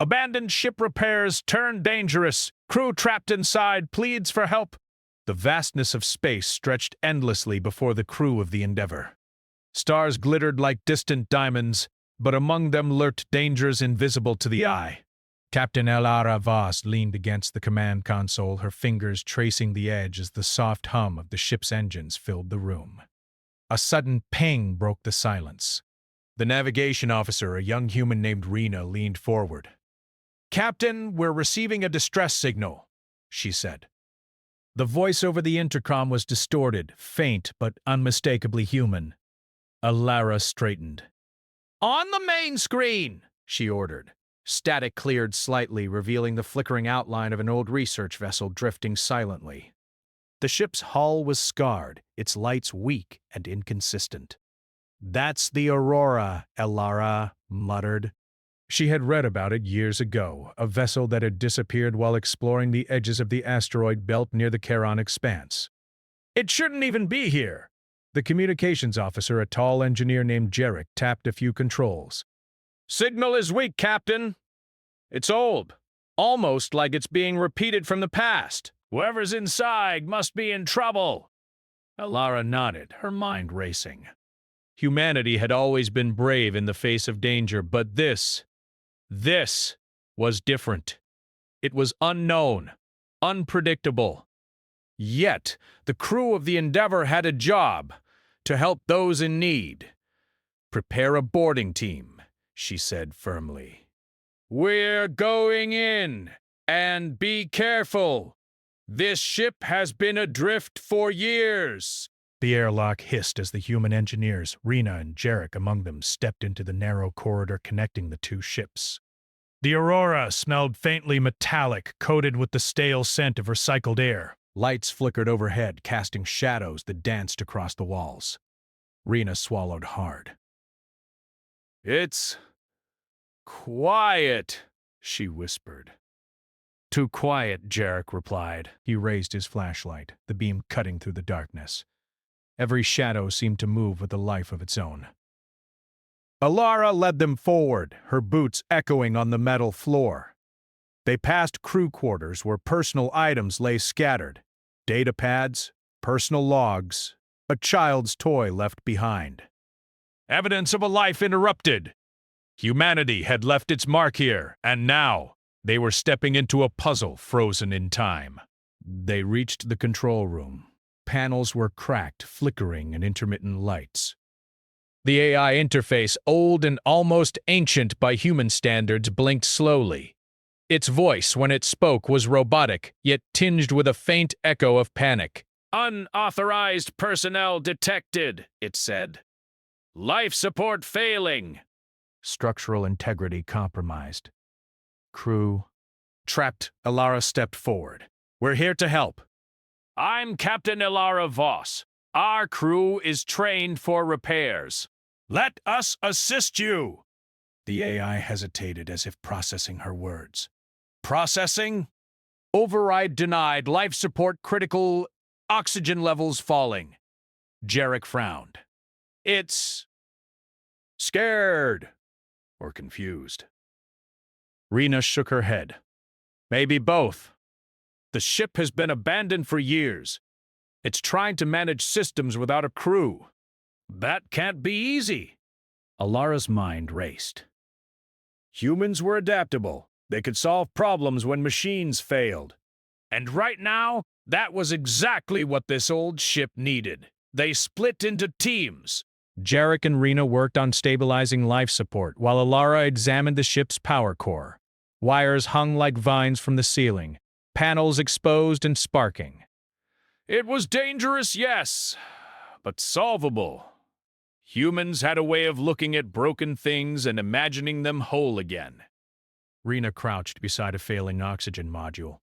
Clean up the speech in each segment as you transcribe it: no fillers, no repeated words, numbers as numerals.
Abandoned ship repairs turned dangerous. Crew trapped inside pleads for help. The vastness of space stretched endlessly before the crew of the Endeavor. Stars glittered like distant diamonds, but among them lurked dangers invisible to the eye. Captain Elara Voss leaned against the command console, her fingers tracing the edge as the soft hum of the ship's engines filled the room. A sudden ping broke the silence. The navigation officer, a young human named Rena, leaned forward. "Captain, we're receiving a distress signal," she said. The voice over the intercom was distorted, faint, but unmistakably human. Elara straightened. "On the main screen," she ordered. Static cleared slightly, revealing the flickering outline of an old research vessel drifting silently. The ship's hull was scarred, its lights weak and inconsistent. "That's the Aurora," Elara muttered. She had read about it years ago, a vessel that had disappeared while exploring the edges of the asteroid belt near the Charon Expanse. "It shouldn't even be here." The communications officer, a tall engineer named Jarek, tapped a few controls. "Signal is weak, Captain. It's old, almost like it's being repeated from the past. Whoever's inside must be in trouble." Elara nodded, her mind racing. Humanity had always been brave in the face of danger, but this was different. It was unknown, unpredictable. Yet, the crew of the Endeavor had a job: to help those in need. "Prepare a boarding team," she said firmly. "We're going in, and be careful. This ship has been adrift for years." The airlock hissed as the human engineers, Rena and Jarek among them, stepped into the narrow corridor connecting the two ships. The Aurora smelled faintly metallic, coated with the stale scent of recycled air. Lights flickered overhead, casting shadows that danced across the walls. Rena swallowed hard. "It's quiet," she whispered. "Too quiet," Jarek replied. He raised his flashlight, the beam cutting through the darkness. Every shadow seemed to move with a life of its own. Elara led them forward, her boots echoing on the metal floor. They passed crew quarters where personal items lay scattered. Data pads, personal logs, a child's toy left behind. Evidence of a life interrupted. Humanity had left its mark here, and now they were stepping into a puzzle frozen in time. They reached the control room. Panels were cracked, flickering in intermittent lights. The AI interface, old and almost ancient by human standards, blinked slowly. Its voice, when it spoke, was robotic, yet tinged with a faint echo of panic. "Unauthorized personnel detected," it said. "Life support failing. Structural integrity compromised. Crew trapped." Elara stepped forward. "We're here to help." "I'm Captain Elara Voss. Our crew is trained for repairs." "Let us assist you." The AI hesitated as if processing her words. "Processing? Override denied. Life support critical. Oxygen levels falling." Jarek frowned. "It's scared or confused." Rena shook her head. "Maybe both. The ship has been abandoned for years. It's trying to manage systems without a crew. That can't be easy." Alara's mind raced. Humans were adaptable. They could solve problems when machines failed. And right now, that was exactly what this old ship needed. They split into teams. Jarek and Rena worked on stabilizing life support, while Elara examined the ship's power core. Wires hung like vines from the ceiling, panels exposed and sparking. It was dangerous, yes, but solvable. Humans had a way of looking at broken things and imagining them whole again. Rena crouched beside a failing oxygen module.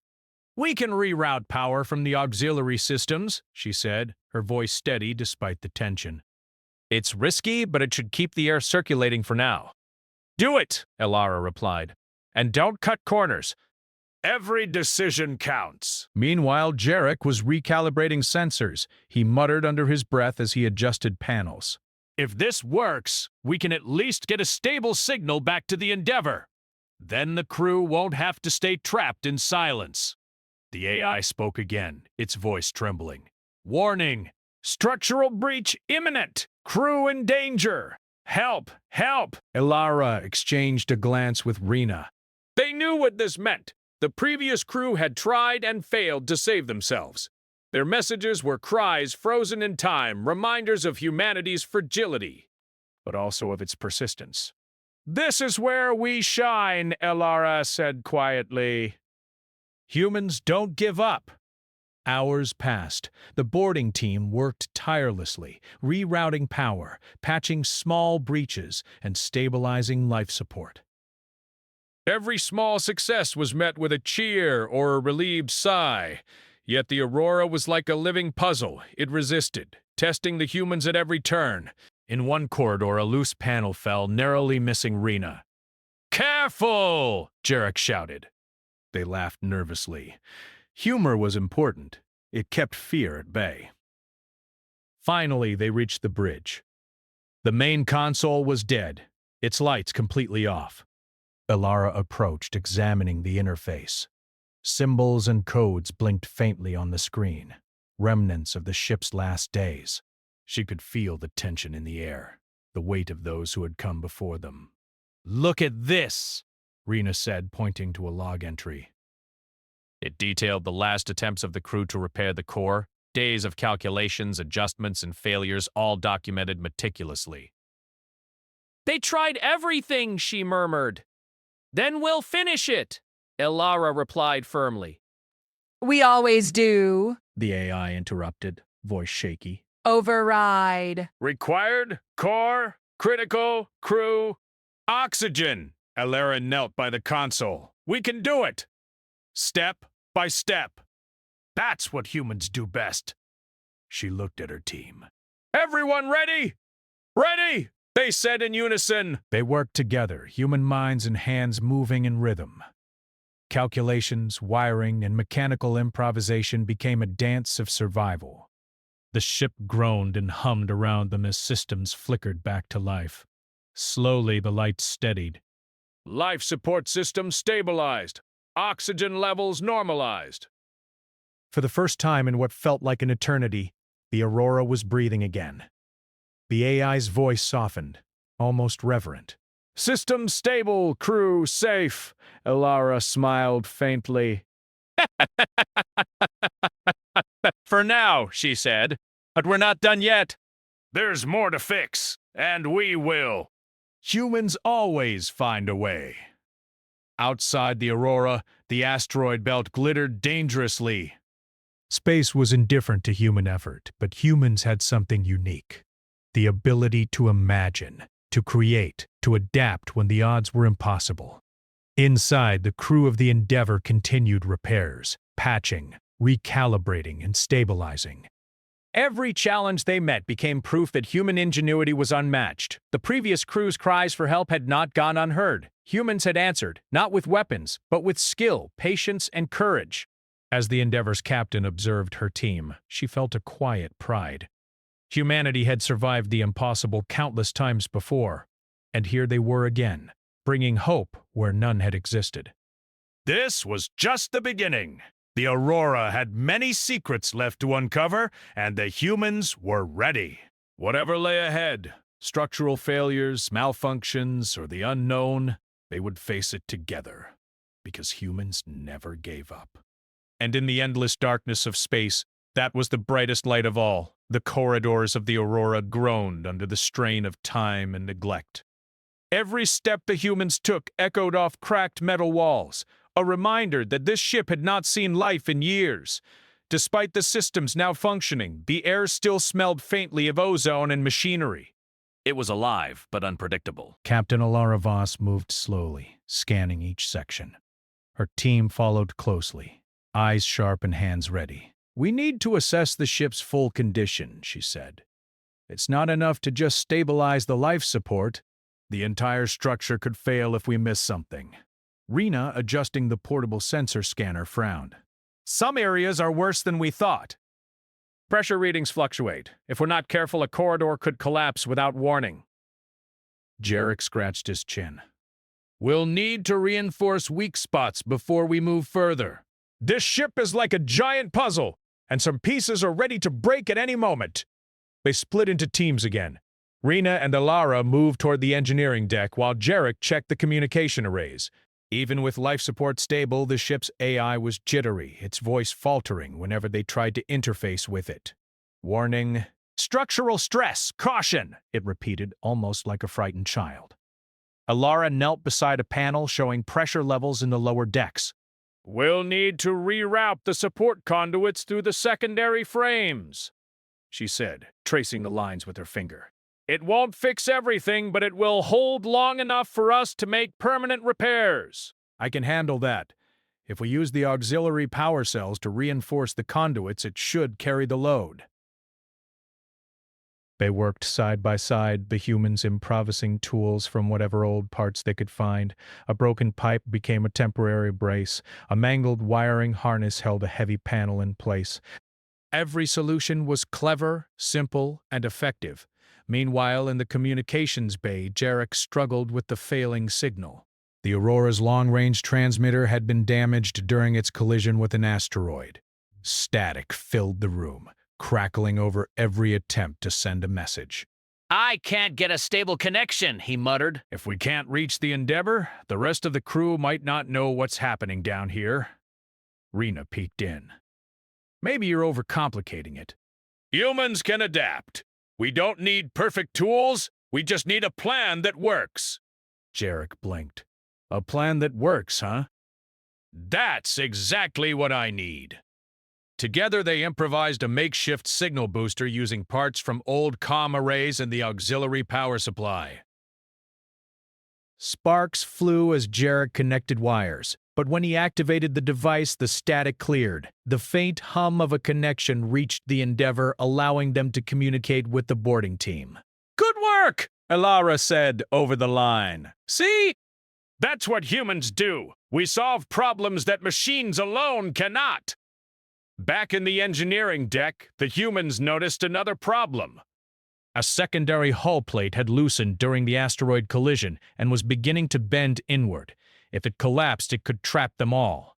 "We can reroute power from the auxiliary systems," she said, her voice steady despite the tension. "It's risky, but it should keep the air circulating for now." "Do it," Elara replied. "And don't cut corners. Every decision counts." Meanwhile, Jarek was recalibrating sensors. He muttered under his breath as he adjusted panels. "If this works, we can at least get a stable signal back to the Endeavor." Then the crew won't have to stay trapped in silence. The AI spoke again, its voice trembling. Warning! Structural breach imminent! Crew in danger! Help! Help! Elara exchanged a glance with Rena. They knew what this meant. The previous crew had tried and failed to save themselves. Their messages were cries frozen in time, reminders of humanity's fragility, but also of its persistence. This is where we shine, Elara said quietly. Humans don't give up. Hours passed. The boarding team worked tirelessly, rerouting power, patching small breaches, and stabilizing life support. Every small success was met with a cheer or a relieved sigh. Yet the Aurora was like a living puzzle. It resisted, testing the humans at every turn. In one corridor, a loose panel fell, narrowly missing Rena. Careful! Jarek shouted. They laughed nervously. Humor was important. It kept fear at bay. Finally, they reached the bridge. The main console was dead, its lights completely off. Elara approached, examining the interface. Symbols and codes blinked faintly on the screen, remnants of the ship's last days. She could feel the tension in the air, the weight of those who had come before them. Look at this, Rena said, pointing to a log entry. It detailed the last attempts of the crew to repair the core, days of calculations, adjustments, and failures, all documented meticulously. They tried everything, she murmured. Then we'll finish it, Elara replied firmly. We always do, The AI interrupted, voice shaky. Override. Required, core, critical, crew, oxygen. Elara knelt by the console. We can do it. Step by step. That's what humans do best. She looked at her team. Everyone ready? Ready! They said in unison. They worked together, human minds and hands moving in rhythm. Calculations, wiring, and mechanical improvisation became a dance of survival. The ship groaned and hummed around them as systems flickered back to life. Slowly, the lights steadied. Life support system stabilized. Oxygen levels normalized. For the first time in what felt like an eternity, the Aurora was breathing again. The AI's voice softened, almost reverent. System stable, crew safe. Elara smiled faintly. For now, she said. But we're not done yet. There's more to fix, and we will. Humans always find a way. Outside the Aurora, the asteroid belt glittered dangerously. Space was indifferent to human effort, but humans had something unique. The ability to imagine, to create, to adapt when the odds were impossible. Inside, the crew of the Endeavor continued repairs, patching, recalibrating, and stabilizing. Every challenge they met became proof that human ingenuity was unmatched. The previous crew's cries for help had not gone unheard. Humans had answered, not with weapons, but with skill, patience, and courage. As the Endeavor's captain observed her team, she felt a quiet pride. Humanity had survived the impossible countless times before, and here they were again, bringing hope where none had existed. This was just the beginning. The Aurora had many secrets left to uncover, and the humans were ready. Whatever lay ahead, structural failures, malfunctions, or the unknown, they would face it together, because humans never gave up. And in the endless darkness of space, that was the brightest light of all. The corridors of the Aurora groaned under the strain of time and neglect. Every step the humans took echoed off cracked metal walls, a reminder that this ship had not seen life in years. Despite the systems now functioning, the air still smelled faintly of ozone and machinery. It was alive, but unpredictable. Captain Elara Voss moved slowly, scanning each section. Her team followed closely, eyes sharp and hands ready. We need to assess the ship's full condition, she said. It's not enough to just stabilize the life support. The entire structure could fail if we miss something. Rena, adjusting the portable sensor scanner, frowned. Some areas are worse than we thought. Pressure readings fluctuate. If we're not careful, a corridor could collapse without warning. Jarek scratched his chin. We'll need to reinforce weak spots before we move further. This ship is like a giant puzzle, and some pieces are ready to break at any moment. They split into teams again. Rena and Alara moved toward the engineering deck while Jarek checked the communication arrays. Even with life support stable, the ship's AI was jittery, its voice faltering whenever they tried to interface with it. Warning, structural stress, caution, it repeated, almost like a frightened child. Alara knelt beside a panel showing pressure levels in the lower decks. We'll need to reroute the support conduits through the secondary frames, she said, tracing the lines with her finger. It won't fix everything, but it will hold long enough for us to make permanent repairs. I can handle that. If we use the auxiliary power cells to reinforce the conduits, it should carry the load. They worked side by side, the humans improvising tools from whatever old parts they could find. A broken pipe became a temporary brace. A mangled wiring harness held a heavy panel in place. Every solution was clever, simple, and effective. Meanwhile, in the communications bay, Jarek struggled with the failing signal. The Aurora's long-range transmitter had been damaged during its collision with an asteroid. Static filled the room, crackling over every attempt to send a message. I can't get a stable connection, he muttered. If we can't reach the Endeavor, the rest of the crew might not know what's happening down here. Rena peeked in. Maybe you're overcomplicating it. Humans can adapt. We don't need perfect tools, we just need a plan that works. Jarek blinked. A plan that works, huh? That's exactly what I need. Together they improvised a makeshift signal booster using parts from old comm arrays and the auxiliary power supply. Sparks flew as Jarek connected wires, but when he activated the device, the static cleared. The faint hum of a connection reached the Endeavor, allowing them to communicate with the boarding team. Good work, Alara said over the line. See? That's what humans do. We solve problems that machines alone cannot. Back in the engineering deck, the humans noticed another problem. A secondary hull plate had loosened during the asteroid collision and was beginning to bend inward. If it collapsed, it could trap them all.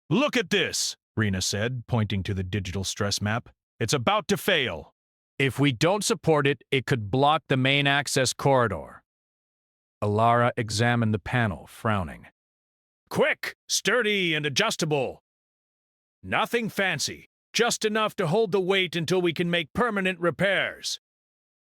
Look at this, Rena said, pointing to the digital stress map. It's about to fail. If we don't support it, it could block the main access corridor. Alara examined the panel, frowning. Quick, sturdy, and adjustable. Nothing fancy, just enough to hold the weight until we can make permanent repairs.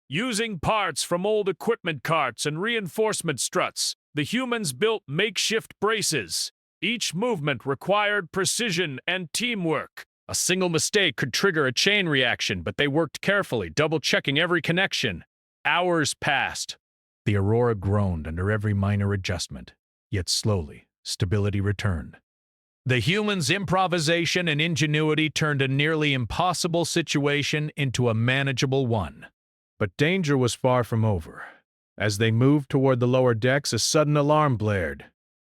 Using parts from old equipment carts and reinforcement struts, the humans built makeshift braces. Each movement required precision and teamwork. A single mistake could trigger a chain reaction, but they worked carefully, double-checking every connection. Hours passed. The Aurora groaned under every minor adjustment, yet slowly, stability returned. The humans' improvisation and ingenuity turned a nearly impossible situation into a manageable one. But danger was far from over. As they moved toward the lower decks, a sudden alarm blared.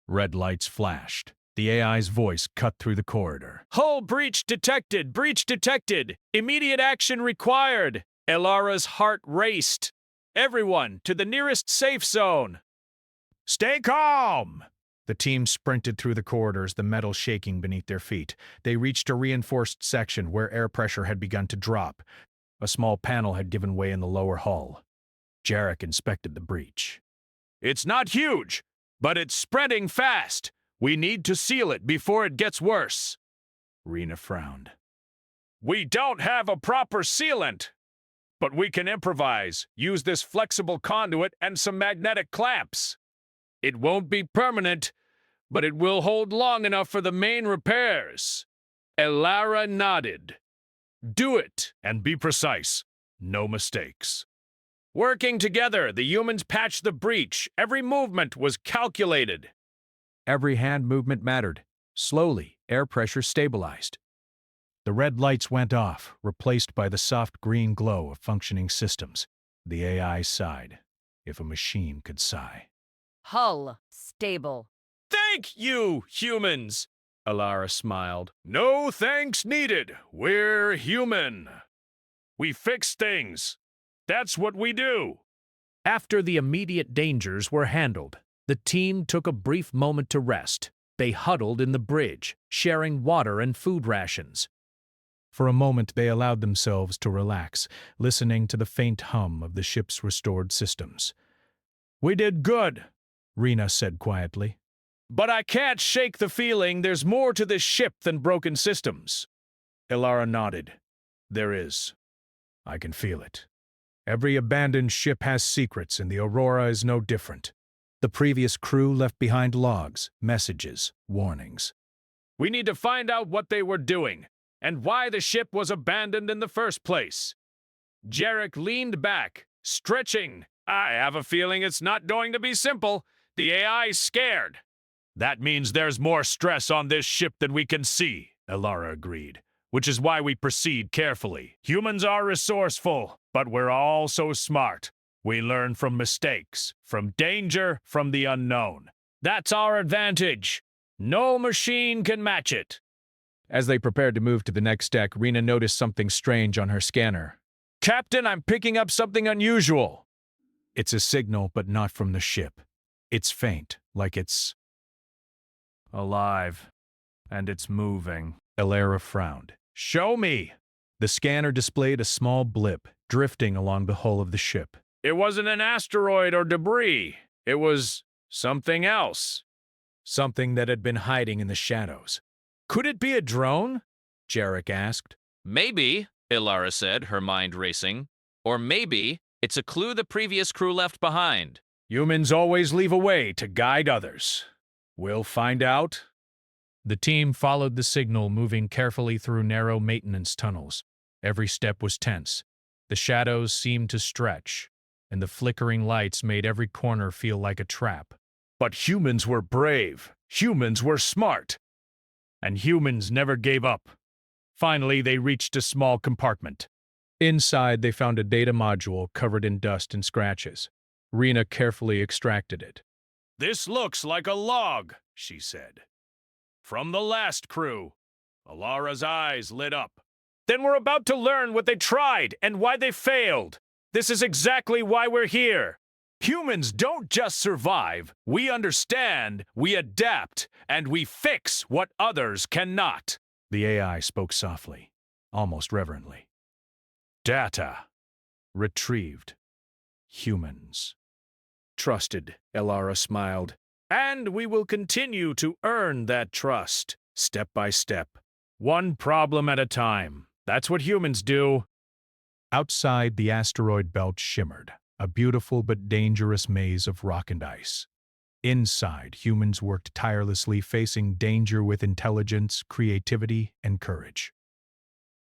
Red lights flashed. The AI's voice cut through the corridor. Hull breach detected! Breach detected! Immediate action required! Elara's heart raced. Everyone, to the nearest safe zone! Stay calm! The team sprinted through the corridors, the metal shaking beneath their feet. They reached a reinforced section where air pressure had begun to drop. A small panel had given way in the lower hull. Jarek inspected the breach. It's not huge, but it's spreading fast. We need to seal it before it gets worse. Rena frowned. We don't have a proper sealant, but we can improvise, use this flexible conduit and some magnetic clamps. It won't be permanent, but it will hold long enough for the main repairs. Alara nodded. Do it, and be precise. No mistakes. Working together, the humans patched the breach. Every movement was calculated. Every hand movement mattered. Slowly, air pressure stabilized. The red lights went off, replaced by the soft green glow of functioning systems. The AI sighed, if a machine could sigh. Hull stable. Thank you, humans! Alara smiled. No thanks needed. We're human. We fix things. That's what we do. After the immediate dangers were handled, The team took a brief moment to rest. They huddled in the bridge, sharing water and food rations. For a moment, they allowed themselves to relax, listening to the faint hum of the ship's restored systems. "We did good," Rena said quietly. "But I can't shake the feeling there's more to this ship than broken systems." Elara nodded. "There is. I can feel it. Every abandoned ship has secrets, and the Aurora is no different." The previous crew left behind logs, messages, warnings. "We need to find out what they were doing, and why the ship was abandoned in the first place." Jarek leaned back, stretching. "I have a feeling it's not going to be simple. The AI's scared." "That means there's more stress on this ship than we can see," Elara agreed, "which is why we proceed carefully. Humans are resourceful, but we're also smart. We learn from mistakes, from danger, from the unknown. That's our advantage. No machine can match it." As they prepared to move to the next deck, Rena noticed something strange on her scanner. "Captain, I'm picking up something unusual." "It's a signal, but not from the ship. It's faint, like it's alive. And it's moving." Elara frowned. "Show me." The scanner displayed a small blip, drifting along the hull of the ship. "It wasn't an asteroid or debris. It was something else. Something that had been hiding in the shadows." "Could it be a drone?" Jarek asked. Maybe, Ilara said, her mind racing. Or maybe it's a clue the previous crew left behind. "Humans always leave a way to guide others. We'll find out." The team followed the signal, moving carefully through narrow maintenance tunnels. Every step was tense. The shadows seemed to stretch, and the flickering lights made every corner feel like a trap. But humans were brave. Humans were smart. And humans never gave up. Finally, they reached a small compartment. Inside, they found a data module covered in dust and scratches. Rena carefully extracted it. "This looks like a log," she said. "From the last crew." Alara's eyes lit up. "Then we're about to learn what they tried and why they failed. This is exactly why we're here. Humans don't just survive. We understand, we adapt, and we fix what others cannot." The AI spoke softly, almost reverently. "Data. Retrieved. Humans. Trusted," Elara smiled. "And we will continue to earn that trust, step by step. One problem at a time. That's what humans do." Outside, the asteroid belt shimmered, a beautiful but dangerous maze of rock and ice. Inside, humans worked tirelessly, facing danger with intelligence, creativity, and courage.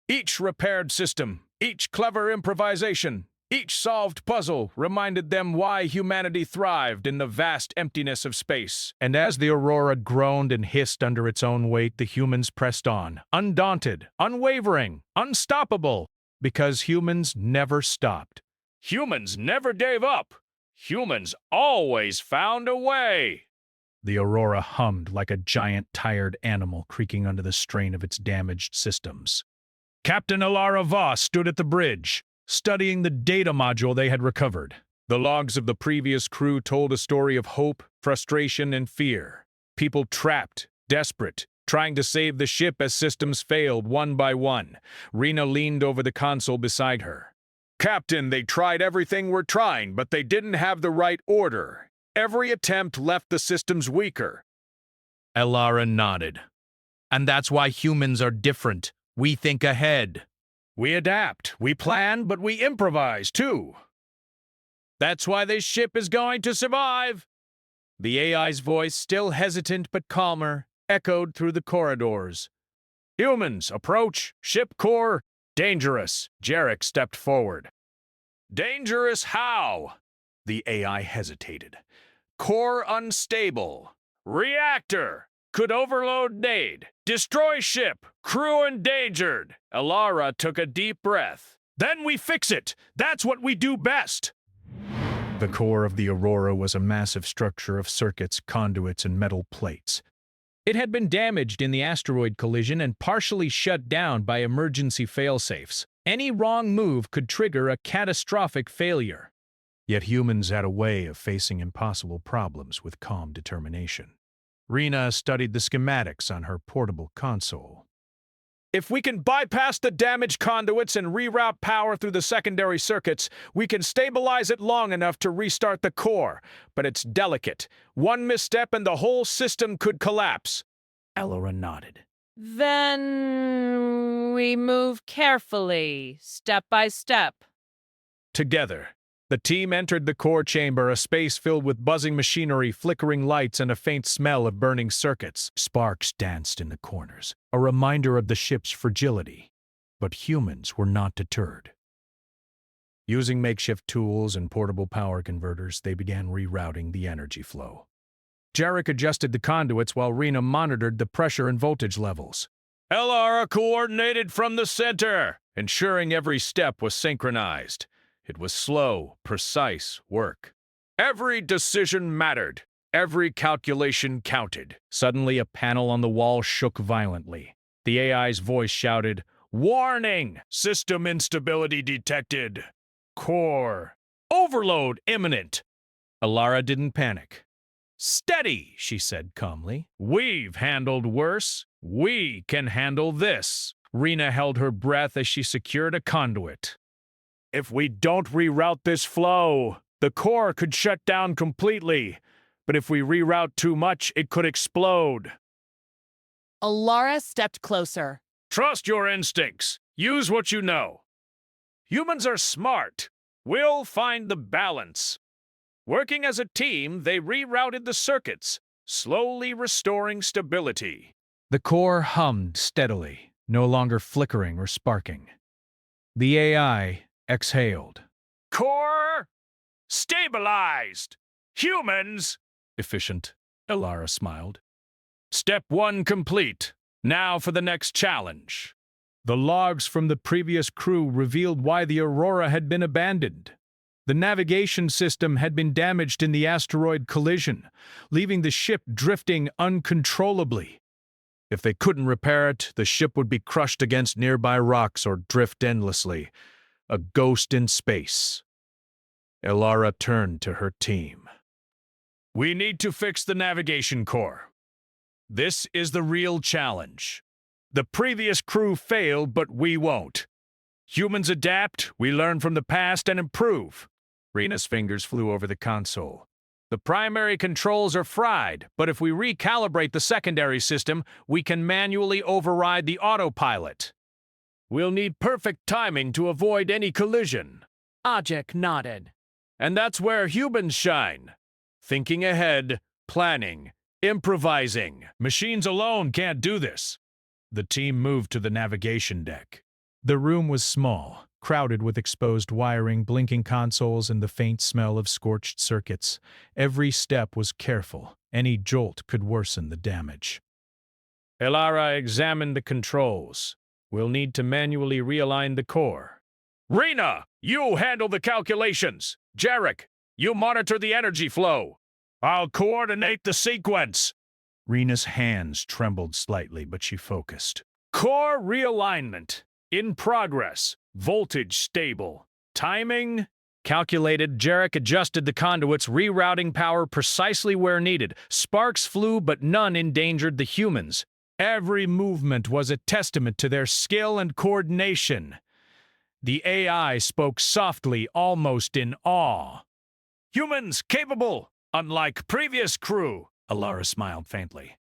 Each repaired system, each clever improvisation, each solved puzzle reminded them why humanity thrived in the vast emptiness of space. And as the Aurora groaned and hissed under its own weight, the humans pressed on, undaunted, unwavering, unstoppable, because humans never stopped. Humans never gave up. Humans always found a way. The Aurora hummed like a giant, tired animal creaking under the strain of its damaged systems. Captain Elara Voss stood at the bridge, studying the data module they had recovered. The logs of the previous crew told a story of hope, frustration, and fear. People trapped, desperate, trying to save the ship as systems failed one by one. Rena leaned over the console beside her. "Captain, they tried everything we're trying, but they didn't have the right order. Every attempt left the systems weaker." Elara nodded. "And that's why humans are different. We think ahead. We adapt, we plan, but we improvise, too. That's why this ship is going to survive." The AI's voice, still hesitant but calmer, echoed through the corridors. "Humans, approach. Ship core, dangerous." Jarek stepped forward. "Dangerous how?" The AI hesitated. "Core unstable. Reactor. Could overload nade. Destroy ship. Crew endangered." Elara took a deep breath. "Then we fix it. That's what we do best." The core of the Aurora was a massive structure of circuits, conduits, and metal plates. It had been damaged in the asteroid collision and partially shut down by emergency failsafes. Any wrong move could trigger a catastrophic failure. Yet humans had a way of facing impossible problems with calm determination. Rena studied the schematics on her portable console. If we can bypass the damaged conduits and reroute power through the secondary circuits, we can stabilize it long enough to restart the core. But it's delicate. One misstep and the whole system could collapse. Elora nodded. Then we move carefully, step by step. Together, the team entered the core chamber, a space filled with buzzing machinery, flickering lights, and a faint smell of burning circuits. Sparks danced in the corners, a reminder of the ship's fragility. But humans were not deterred. Using makeshift tools and portable power converters, they began rerouting the energy flow. Jarek adjusted the conduits while Rena monitored the pressure and voltage levels. Elara coordinated from the center, ensuring every step was synchronized. It was slow, precise work. Every decision mattered. Every calculation counted. Suddenly, a panel on the wall shook violently. The AI's voice shouted, "Warning! System instability detected. Core overload imminent." Elara didn't panic. "Steady," she said calmly. "We've handled worse. We can handle this." Rena held her breath as she secured a conduit. If we don't reroute this flow, the core could shut down completely. But if we reroute too much, it could explode. Elara stepped closer. Trust your instincts. Use what you know. Humans are smart. We'll find the balance. Working as a team, they rerouted the circuits, slowly restoring stability. The core hummed steadily, no longer flickering or sparking. The AI exhaled. Core stabilized. Humans efficient. Elara smiled. Step 1 complete. Now for the next challenge. The logs from the previous crew revealed why the Aurora had been abandoned. The navigation system had been damaged in the asteroid collision, leaving the ship drifting uncontrollably. If they couldn't repair it, the ship would be crushed against nearby rocks or drift endlessly, a ghost in space. Elara turned to her team. We need to fix the navigation core. This is the real challenge. The previous crew failed, but we won't. Humans adapt, we learn from the past and improve. Rena's fingers flew over the console. The primary controls are fried, but if we recalibrate the secondary system, we can manually override the autopilot. We'll need perfect timing to avoid any collision. Ajak nodded. And that's where humans shine. Thinking ahead, planning, improvising. Machines alone can't do this. The team moved to the navigation deck. The room was small, crowded with exposed wiring, blinking consoles, and the faint smell of scorched circuits. Every step was careful. Any jolt could worsen the damage. Elara examined the controls. We'll need to manually realign the core. Rena, you handle the calculations. Jarek, you monitor the energy flow. I'll coordinate the sequence. Rena's hands trembled slightly, but she focused. Core realignment. In progress. Voltage stable. Timing calculated. Jarek adjusted the conduits, rerouting power precisely where needed. Sparks flew, but none endangered the humans. Every movement was a testament to their skill and coordination. The AI spoke softly, almost in awe. Humans capable, unlike previous crew. Elara smiled faintly.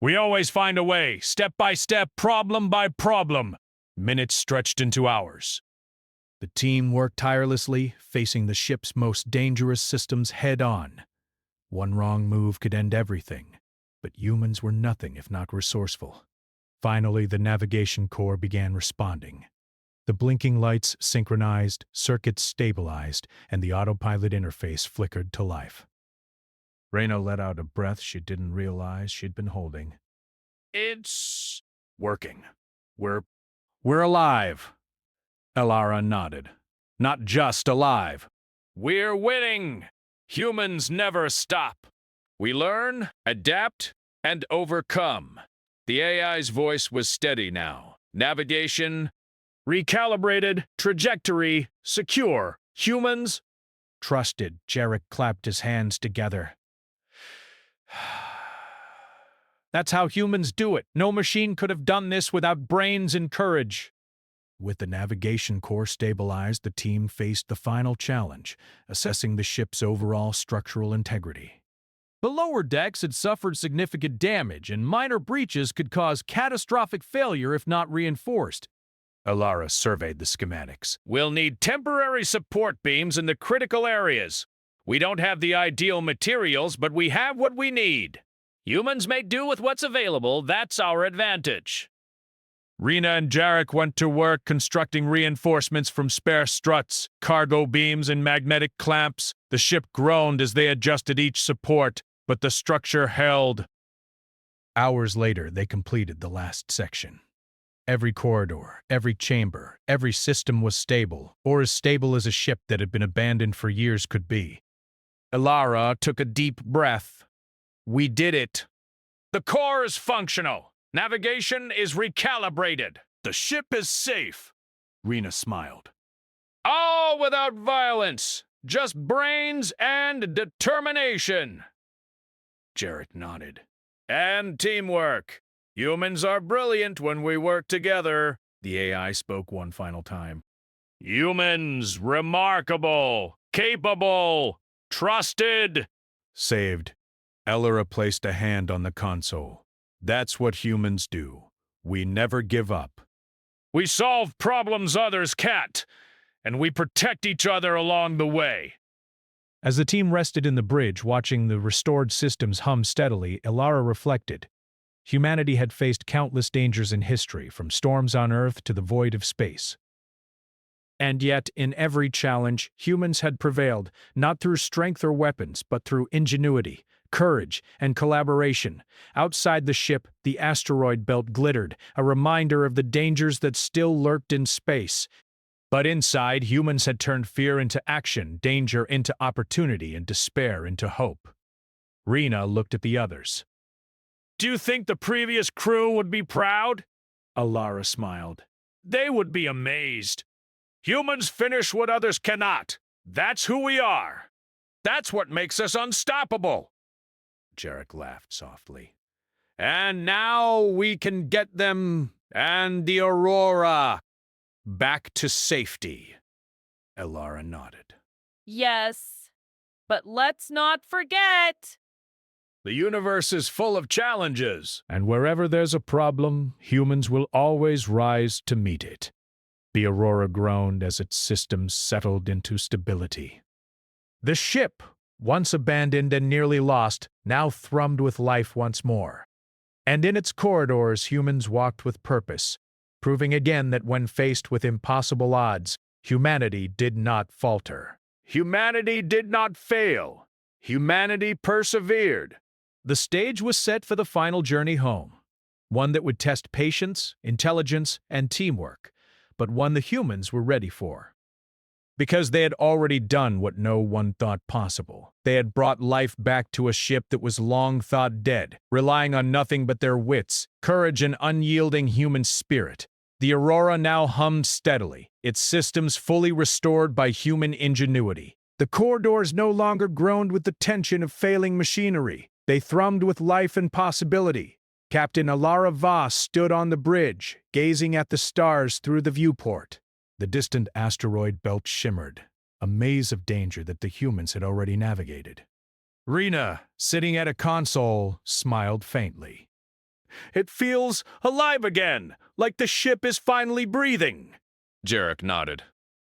We always find a way, step by step, problem by problem. Minutes stretched into hours. The team worked tirelessly, facing the ship's most dangerous systems head-on. One wrong move could end everything, but humans were nothing if not resourceful. Finally, the navigation core began responding. The blinking lights synchronized, circuits stabilized, and the autopilot interface flickered to life. Rena let out a breath she didn't realize she'd been holding. It's working. We're alive. Elara nodded. Not just alive. We're winning. Humans never stop. We learn, adapt, and overcome. The AI's voice was steady now. Navigation recalibrated, trajectory secure. Humans Trusted, Jarek clapped his hands together. That's how humans do it. No machine could have done this without brains and courage. With the navigation core stabilized, the team faced the final challenge, assessing the ship's overall structural integrity. The lower decks had suffered significant damage, and minor breaches could cause catastrophic failure if not reinforced. Alara surveyed the schematics. We'll need temporary support beams in the critical areas. We don't have the ideal materials, but we have what we need. Humans may do with what's available. That's our advantage. Rena and Jarek went to work constructing reinforcements from spare struts, cargo beams, and magnetic clamps. The ship groaned as they adjusted each support, but the structure held. Hours later, they completed the last section. Every corridor, every chamber, every system was stable, or as stable as a ship that had been abandoned for years could be. Alara took a deep breath. We did it. The core is functional. Navigation is recalibrated. The ship is safe. Rena smiled. All without violence. Just brains and determination. Jarek nodded. And teamwork. Humans are brilliant when we work together. The AI spoke one final time. Humans, remarkable, capable, trusted. Saved. Ellera placed a hand on the console. That's what humans do. We never give up. We solve problems others can't, and we protect each other along the way. As the team rested in the bridge, watching the restored systems hum steadily, Alara reflected. Humanity had faced countless dangers in history, from storms on Earth to the void of space. And yet, in every challenge, humans had prevailed, not through strength or weapons, but through ingenuity, courage, and collaboration. Outside the ship, the asteroid belt glittered, a reminder of the dangers that still lurked in space. But inside, humans had turned fear into action, danger into opportunity, and despair into hope. Rena looked at the others. Do you think the previous crew would be proud? Alara smiled. They would be amazed. Humans finish what others cannot. That's who we are. That's what makes us unstoppable. Jarek laughed softly. And now we can get them and the Aurora back to safety. Alara nodded. Yes, but let's not forget. The universe is full of challenges, and wherever there's a problem, humans will always rise to meet it. The Aurora groaned as its systems settled into stability. The ship, once abandoned and nearly lost, now thrummed with life once more. And in its corridors, humans walked with purpose, proving again that when faced with impossible odds, humanity did not falter. Humanity did not fail. Humanity persevered. The stage was set for the final journey home, one that would test patience, intelligence, and teamwork, but one the humans were ready for. Because they had already done what no one thought possible. They had brought life back to a ship that was long thought dead, relying on nothing but their wits, courage, and unyielding human spirit. The Aurora now hummed steadily, its systems fully restored by human ingenuity. The corridors no longer groaned with the tension of failing machinery. They thrummed with life and possibility. Captain Alara Voss stood on the bridge, gazing at the stars through the viewport. The distant asteroid belt shimmered, a maze of danger that the humans had already navigated. Rena, sitting at a console, smiled faintly. It feels alive again, like the ship is finally breathing. Jarek nodded.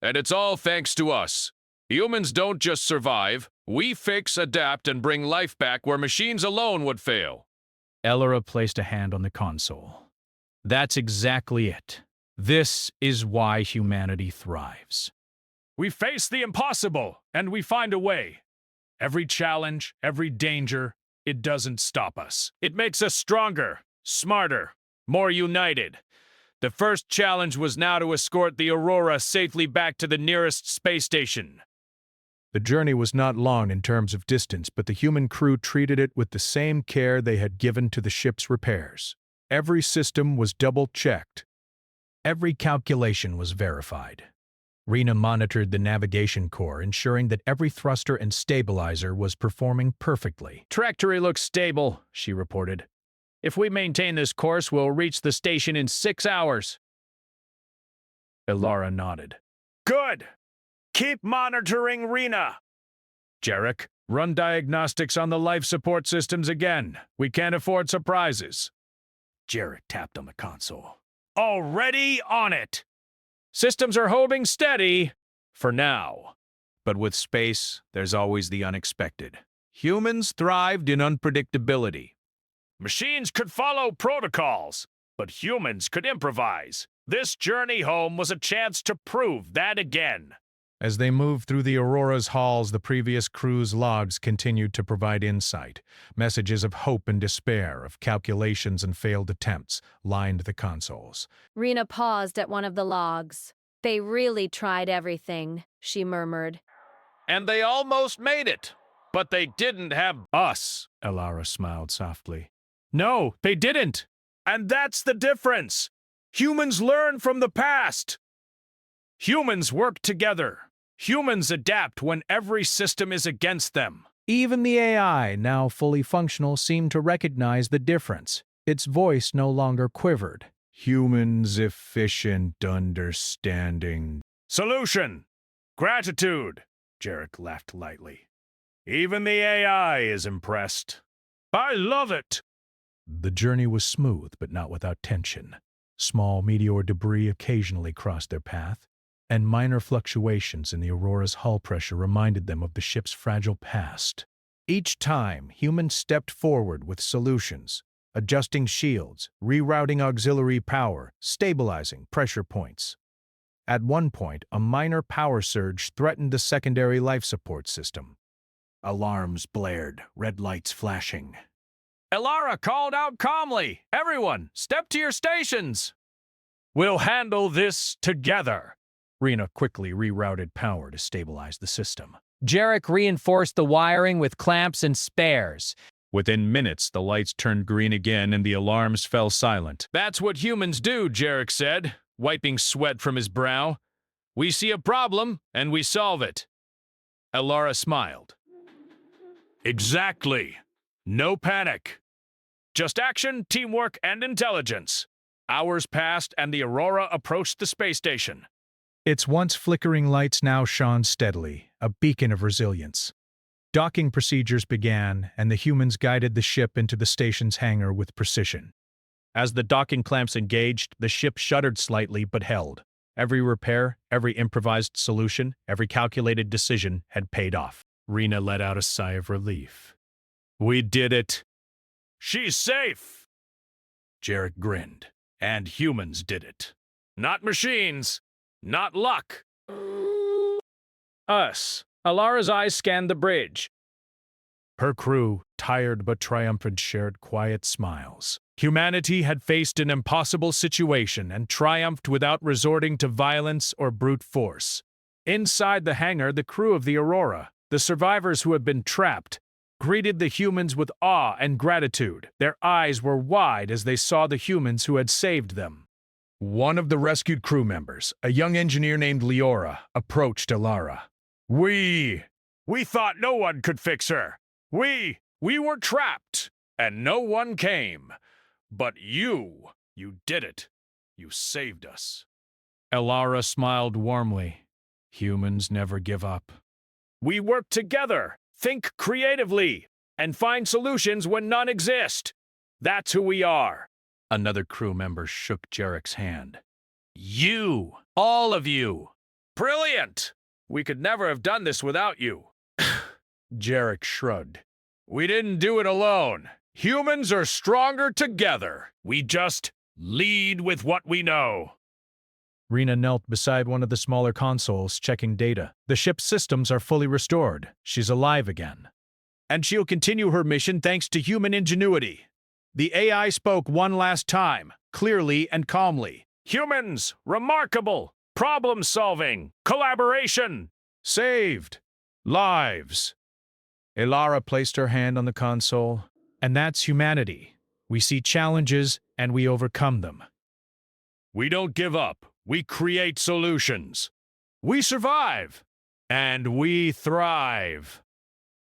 And it's all thanks to us. Humans don't just survive. We fix, adapt, and bring life back where machines alone would fail. Ellera placed a hand on the console. That's exactly it. This is why humanity thrives. We face the impossible, and we find a way. Every challenge, every danger, it doesn't stop us. It makes us stronger, smarter, more united. The first challenge was now to escort the Aurora safely back to the nearest space station. The journey was not long in terms of distance, but the human crew treated it with the same care they had given to the ship's repairs. Every system was double-checked. Every calculation was verified. Rena monitored the navigation core, ensuring that every thruster and stabilizer was performing perfectly. Trajectory looks stable, she reported. If we maintain this course, we'll reach the station in 6 hours. Elara nodded. Good. Keep monitoring Rena. Jarek, run diagnostics on the life support systems again. We can't afford surprises. Jarek tapped on the console. Already on it. Systems are holding steady. For now. But with space, there's always the unexpected. Humans thrived in unpredictability. Machines could follow protocols, but humans could improvise. This journey home was a chance to prove that again. As they moved through the Aurora's halls, the previous crew's logs continued to provide insight. Messages of hope and despair, of calculations and failed attempts, lined the consoles. Rena paused at one of the logs. They really tried everything, she murmured. And they almost made it, but they didn't have us. Elara smiled softly. No, they didn't. And that's the difference. Humans learn from the past. Humans work together. Humans adapt when every system is against them. Even the AI, now fully functional, seemed to recognize the difference. Its voice no longer quivered. Humans efficient, understanding. Solution. Gratitude. Jarek laughed lightly. Even the AI is impressed. I love it. The journey was smooth, but not without tension. Small meteor debris occasionally crossed their path, and minor fluctuations in the Aurora's hull pressure reminded them of the ship's fragile past. Each time, humans stepped forward with solutions, adjusting shields, rerouting auxiliary power, stabilizing pressure points. At one point, a minor power surge threatened the secondary life support system. Alarms blared, red lights flashing. Elara called out calmly. Everyone, step to your stations. We'll handle this together. Rena quickly rerouted power to stabilize the system. Jarek reinforced the wiring with clamps and spares. Within minutes, the lights turned green again and the alarms fell silent. That's what humans do, Jarek said, wiping sweat from his brow. We see a problem, and we solve it. Elara smiled. Exactly. No panic. Just action, teamwork, and intelligence. Hours passed, and the Aurora approached the space station. Its once flickering lights now shone steadily, a beacon of resilience. Docking procedures began, and the humans guided the ship into the station's hangar with precision. As the docking clamps engaged, the ship shuddered slightly but held. Every repair, every improvised solution, every calculated decision had paid off. Rena let out a sigh of relief. We did it. She's safe. Jarek grinned. And humans did it. Not machines. Not luck. Us. Elara's eyes scanned the bridge. Her crew, tired but triumphant, shared quiet smiles. Humanity had faced an impossible situation and triumphed without resorting to violence or brute force. Inside the hangar, the crew of the Aurora, the survivors who had been trapped, greeted the humans with awe and gratitude. Their eyes were wide as they saw the humans who had saved them. One of the rescued crew members, a young engineer named Leora, approached Elara. We thought no one could fix her. We were trapped, and no one came. But you did it. You saved us. Elara smiled warmly. Humans never give up. We work together, think creatively, and find solutions when none exist. That's who we are. Another crew member shook Jarek's hand. You, all of you. Brilliant. We could never have done this without you. Jarek shrugged. We didn't do it alone. Humans are stronger together. We just lead with what we know. Rena knelt beside one of the smaller consoles, checking data. The ship's systems are fully restored. She's alive again. And she'll continue her mission thanks to human ingenuity. The AI spoke one last time, clearly and calmly. Humans, remarkable, problem-solving, collaboration, saved lives. Elara placed her hand on the console. And that's humanity. We see challenges, and we overcome them. We don't give up. We create solutions. We survive, and we thrive.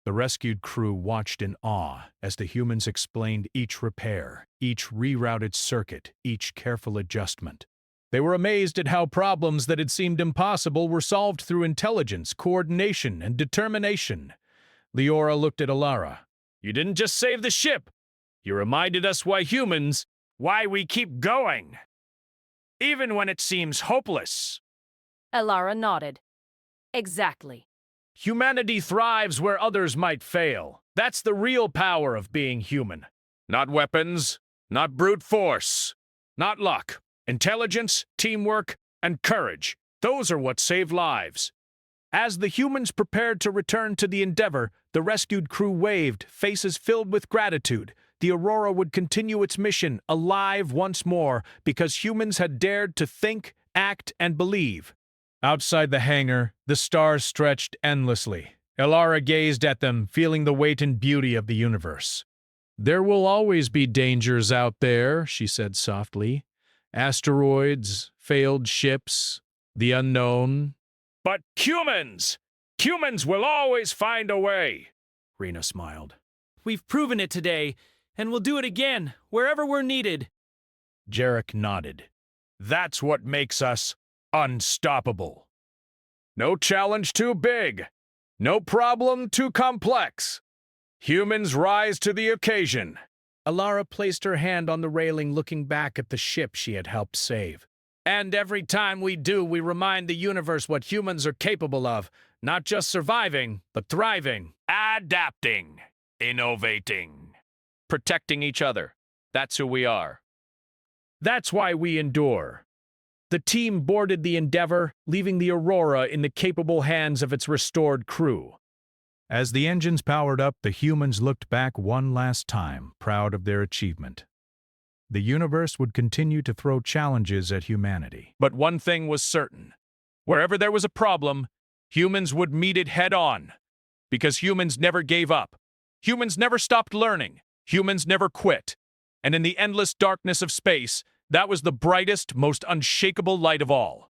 The rescued crew watched in awe as the humans explained each repair, each rerouted circuit, each careful adjustment. They were amazed at how problems that had seemed impossible were solved through intelligence, coordination, and determination. Leora looked at Alara. You didn't just save the ship. You reminded us why we keep going. Even when it seems hopeless. Elara nodded. Exactly. Humanity thrives where others might fail. That's the real power of being human. Not weapons, not brute force, not luck. Intelligence, teamwork, and courage. Those are what save lives. As the humans prepared to return to the Endeavor, the rescued crew waved, faces filled with gratitude. The Aurora would continue its mission, alive once more, because humans had dared to think, act, and believe. Outside the hangar, the stars stretched endlessly. Elara gazed at them, feeling the weight and beauty of the universe. "There will always be dangers out there," she said softly. "Asteroids, failed ships, the unknown." But humans will always find a way. Rena smiled. We've proven it today, and we'll do it again, wherever we're needed. Jarek nodded. That's what makes us unstoppable. No challenge too big. No problem too complex. Humans rise to the occasion. Alara placed her hand on the railing, looking back at the ship she had helped save. And every time we do, we remind the universe what humans are capable of. Not just surviving, but thriving. Adapting. Innovating. Protecting each other. That's who we are. That's why we endure. The team boarded the Endeavor, leaving the Aurora in the capable hands of its restored crew. As the engines powered up, the humans looked back one last time, proud of their achievement. The universe would continue to throw challenges at humanity. But one thing was certain. Wherever there was a problem, humans would meet it head-on. Because humans never gave up. Humans never stopped learning. Humans never quit. And in the endless darkness of space, that was the brightest, most unshakable light of all.